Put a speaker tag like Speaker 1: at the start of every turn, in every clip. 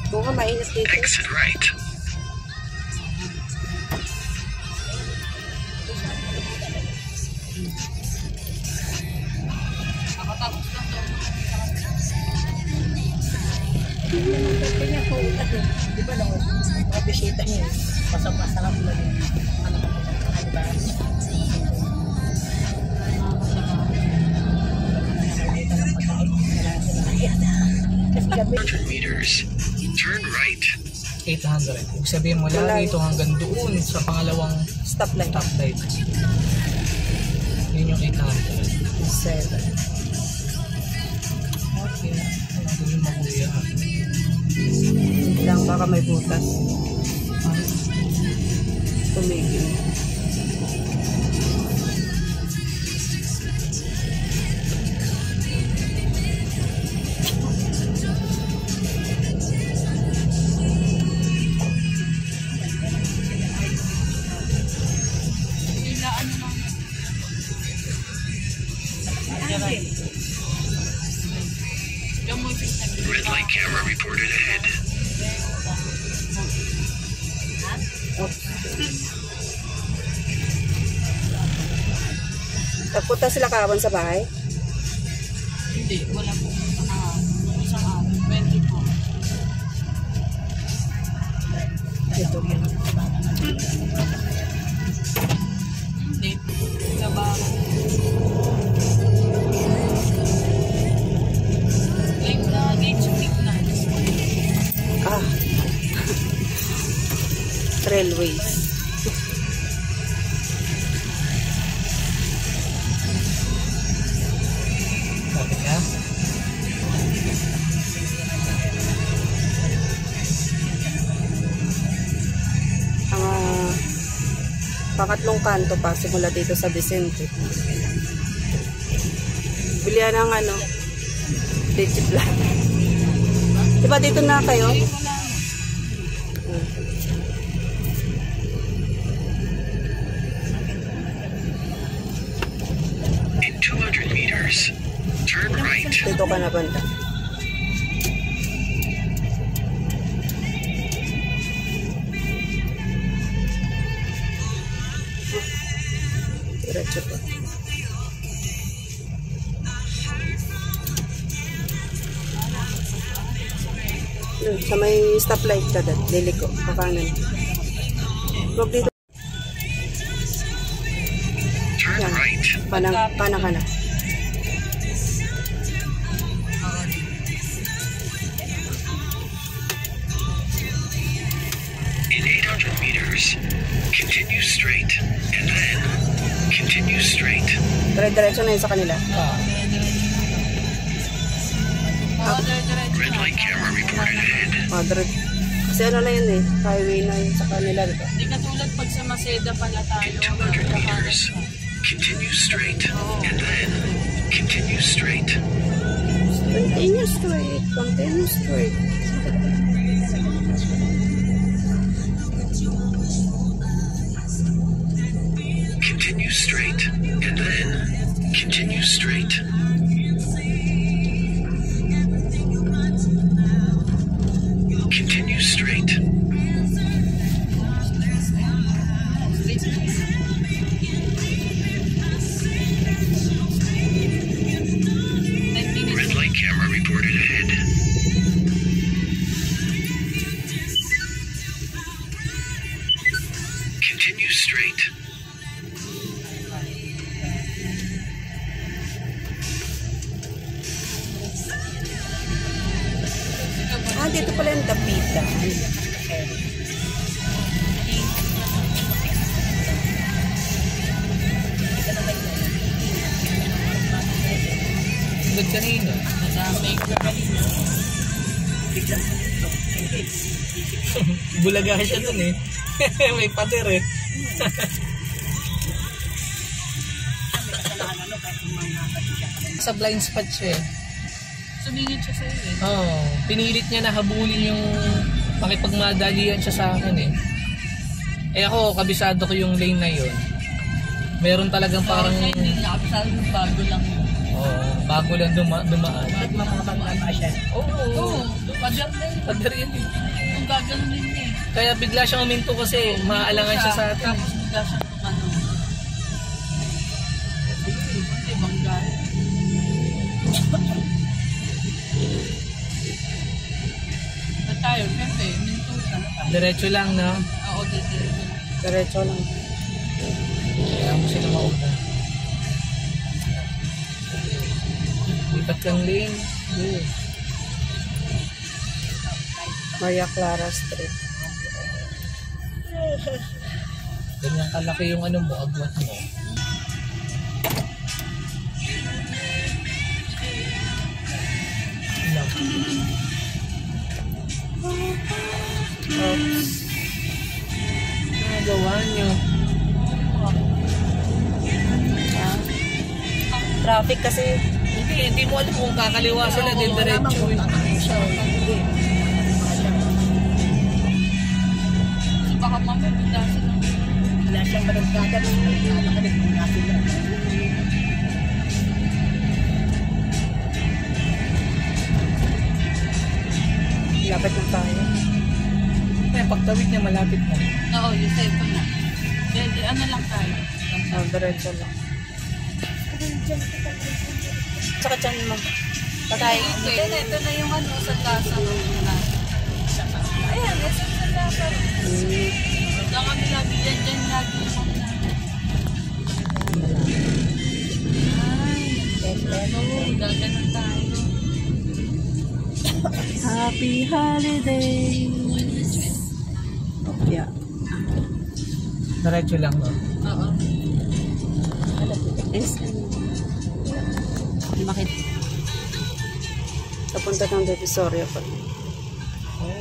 Speaker 1: Buka mainit dito.
Speaker 2: Exit right.
Speaker 1: Di ba lang, mga bisita niya, masarap lang yun. Ano ba?
Speaker 2: 100 meters. Turn right.
Speaker 3: 800. Ibig sabihin mo lang ito hanggang doon sa pangalawang
Speaker 1: Stoplight.
Speaker 3: Yun yung 800.
Speaker 1: 7.
Speaker 3: Okay. Ano yung makuya?
Speaker 1: Lang baka may butas. Tumigil.
Speaker 2: Red light camera reported ahead.
Speaker 1: Nagpunta sila kahapon sa bahay?
Speaker 4: Hindi, wala po isang araw, 20 po.
Speaker 1: Ito.
Speaker 4: Hindi, gabakan. Gate sa Bignan.
Speaker 1: Railways.
Speaker 3: Okay ka?
Speaker 1: Ang pangatlong kanto pa simula dito sa Vicente. Bilihan ng digiplan. Diba dito na kayo?
Speaker 2: In 200 meters, turn right.
Speaker 1: Dito ka na banda. Diretso pa. Sa may stoplight ka dad, liliko, pakanan. Huwag dito.
Speaker 2: Turn
Speaker 1: Yan.
Speaker 2: right.
Speaker 1: Panang ka na.
Speaker 2: In 800 meters, continue straight, and then continue straight.
Speaker 1: Dire-diretso na yun sa kanila.
Speaker 2: Red light camera reported ahead.
Speaker 1: Kasi ano na yun highway na yun sa kanila. Diba?
Speaker 4: Hindi katulad pag sa Maseda pala tayo.
Speaker 2: In 200 meters, continue straight, and then continue straight.
Speaker 1: Continue straight. Continue straight.
Speaker 2: Continue straight, and then continue straight. Continue straight. Red light camera reported ahead. Continue straight.
Speaker 1: Dito pala yung Dapitan.
Speaker 3: Good kanina. Bulaga siya dun May pader Sa blind spot siya
Speaker 4: Sumingit siya sa'yo eh.
Speaker 3: Oo, pinilit niya na habulin yung makipagmadalian siya sa akin eh. Eh ako, kabisado ko yung lane na yun. Meron talagang parang...
Speaker 4: Parang hindi niya kabisado yung bago lang yun.
Speaker 3: Oo, bago lang dumaan.
Speaker 5: Bakit mamamabang siya?
Speaker 4: Oo, pader na yun.
Speaker 3: Pader yun eh.
Speaker 4: Kung gagawin din niya eh.
Speaker 3: Kaya bigla siyang uminto kasi maalangan siya sa atin.
Speaker 4: Tapos bigla siya ano. Hindi, bangga. Ba't tayo? Siyempre, minto siya.
Speaker 3: Diretso lang, no?
Speaker 4: Oo, dito.
Speaker 1: Diretso lang.
Speaker 3: Kaya mo sila mauna. Lipat kang lane. Yeah.
Speaker 1: Maria Clara Street.
Speaker 3: Ganyan kalaki yung ano mo, agwat mo. Ano? Oops. Nagawa niyo.
Speaker 1: Traffic kasi.
Speaker 3: Hindi mo alam kung kakaliwa sila din diretso.
Speaker 4: Baka mamaya bigla siya.
Speaker 5: Wala siyang maragkada. Nakakalik mo nga sila.
Speaker 1: Lapit na tayo.
Speaker 3: Eh, pagtawid niya malapit na.
Speaker 4: Oo, yung cellphone na. Pwede, ano lang tayo.
Speaker 1: Diretso lang. Tsaka dyan mo. Patay.
Speaker 4: Ito na yung ano, sa lasa. Ayan, nasa sa lasa. Huwag kami lagi dyan lagi. Gaganon tayo.
Speaker 1: Happy holidays. Yeah.
Speaker 3: Diretso lang, no?
Speaker 4: Oo.
Speaker 1: Makit. Kapunta ng Divisoria pa.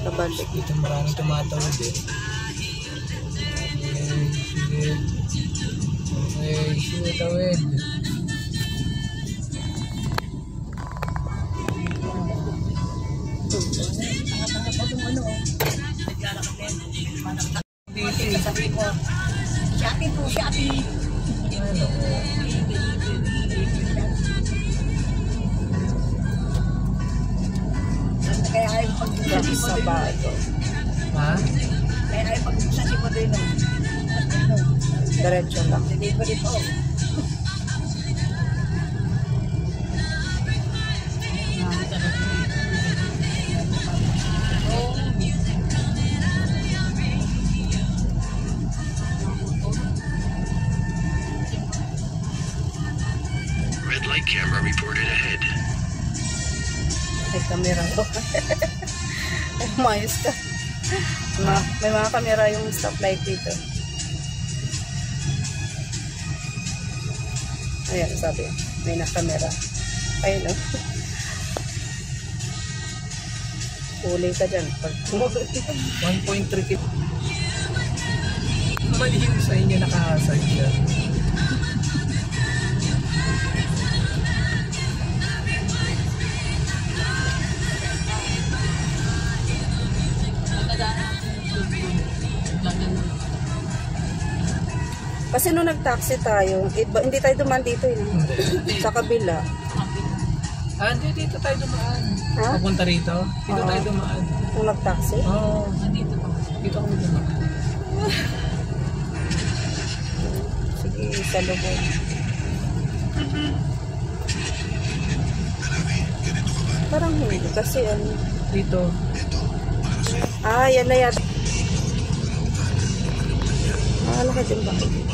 Speaker 1: Kabalik.
Speaker 3: Dito maraming tumatawid eh. Okay, sige tawid.
Speaker 5: Sabi ko, shopping po, shopping. Kaya ayaw pag-usasi mo din.
Speaker 3: Ha?
Speaker 5: Kaya ayaw pag-usasi mo din.
Speaker 1: Diretso lang.
Speaker 5: Delivery po.
Speaker 2: Red light camera reported ahead.
Speaker 1: May camera ko. Umayos ka. May mga camera yung stoplight dito. Ayan, sabi. May na-camera. Ayun, no? Huli ka dyan.
Speaker 3: 1.3 kit. Mali yung sa inyo nakahasag siya.
Speaker 1: Kasi nung nag-taxi tayo, hindi tayo dumaan dito eh.
Speaker 3: Hindi.
Speaker 1: Sa kabila.
Speaker 3: Ah, hindi. Dito tayo dumaan.
Speaker 1: Ha?
Speaker 3: Papunta rito? Dito
Speaker 1: Oo.
Speaker 3: tayo dumaan.
Speaker 1: Nung nag-taxi.
Speaker 3: Oo. Dito kami dumaan.
Speaker 1: Sige, sa lubong. Parang hindi. Kasi ano.
Speaker 3: Dito.
Speaker 1: Ah, yan na yan. Ah, laki din ba dito?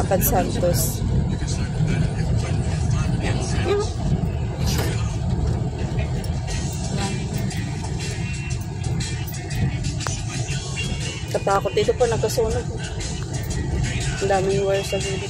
Speaker 1: Lakad Santos. Katakot dito pa nagkasunog. Ang daming wire sa gilid.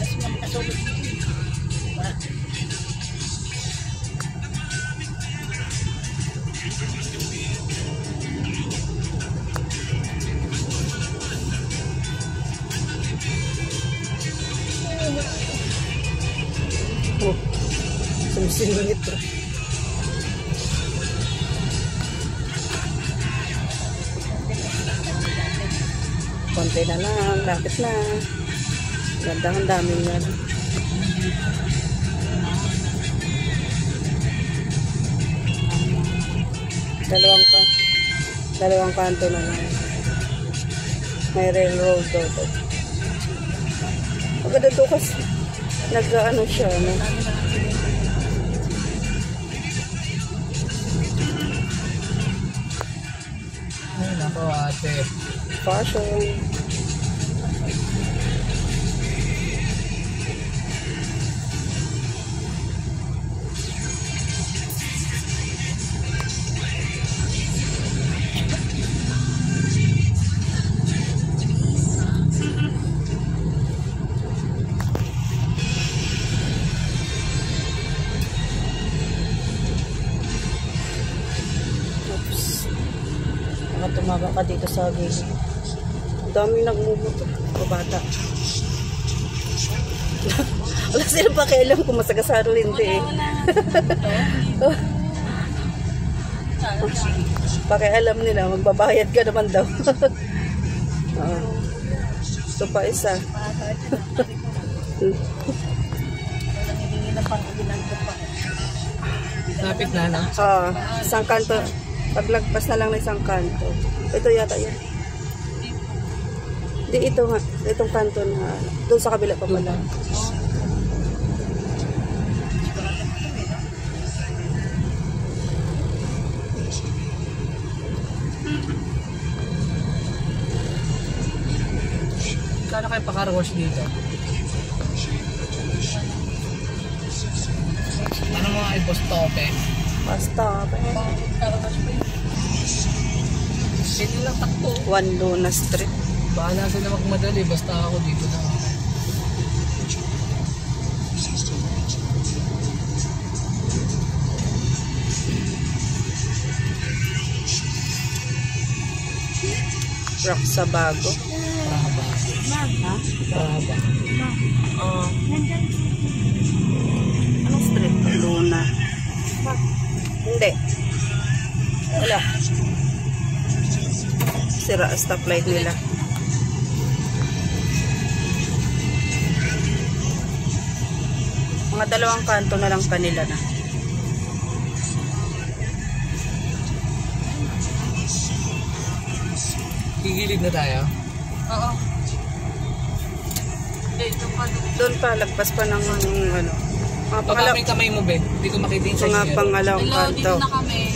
Speaker 1: Oh, sumisingit to. Konti na lang, lapit na. Gandang ang daming yan. Dalawang kanto na lang. May railroad daw. Maganda to kasi nag-ano siya, no?
Speaker 3: Ay, nako ate.
Speaker 1: Fashion. Tumaga ka dito sa gilid. Ang dami nagmumoto. O bata. Wala silang pakialam kung masagasaro hindi eh. Pakialam nila, magbabayad ka naman daw. Ito pa isa.
Speaker 3: Lapit na lang.
Speaker 1: Isang kanto. Paglagpas na lang ng isang kanto. Ito yata yan. Di ito nga. Itong kanto na doon sa kabila pa pala.
Speaker 3: Kano kayo pa-car-wash dito? Ano mga i-boss tope?
Speaker 1: Basta.
Speaker 3: Hindi lang takbo.
Speaker 1: Juan Luna Street.
Speaker 3: Bahala sila magmadali. Basta ako dito na.
Speaker 1: Rock sa bago.
Speaker 3: Mahaba.
Speaker 1: Ha?
Speaker 3: Mahaba.
Speaker 1: Anong street? Luna. Hindi. Wala. Sira ang stoplight nila. Mga dalawang kanto na lang kanila na.
Speaker 3: Gigilid na tayo.
Speaker 4: Oo.
Speaker 1: Doon pa, lagpas pa ng ano. Mga
Speaker 3: Baka may kamay mo, Ben. Hindi ko makita yung
Speaker 1: mga
Speaker 3: size.
Speaker 1: pangalawang
Speaker 4: Hello,
Speaker 1: kanto.
Speaker 4: dito na kami.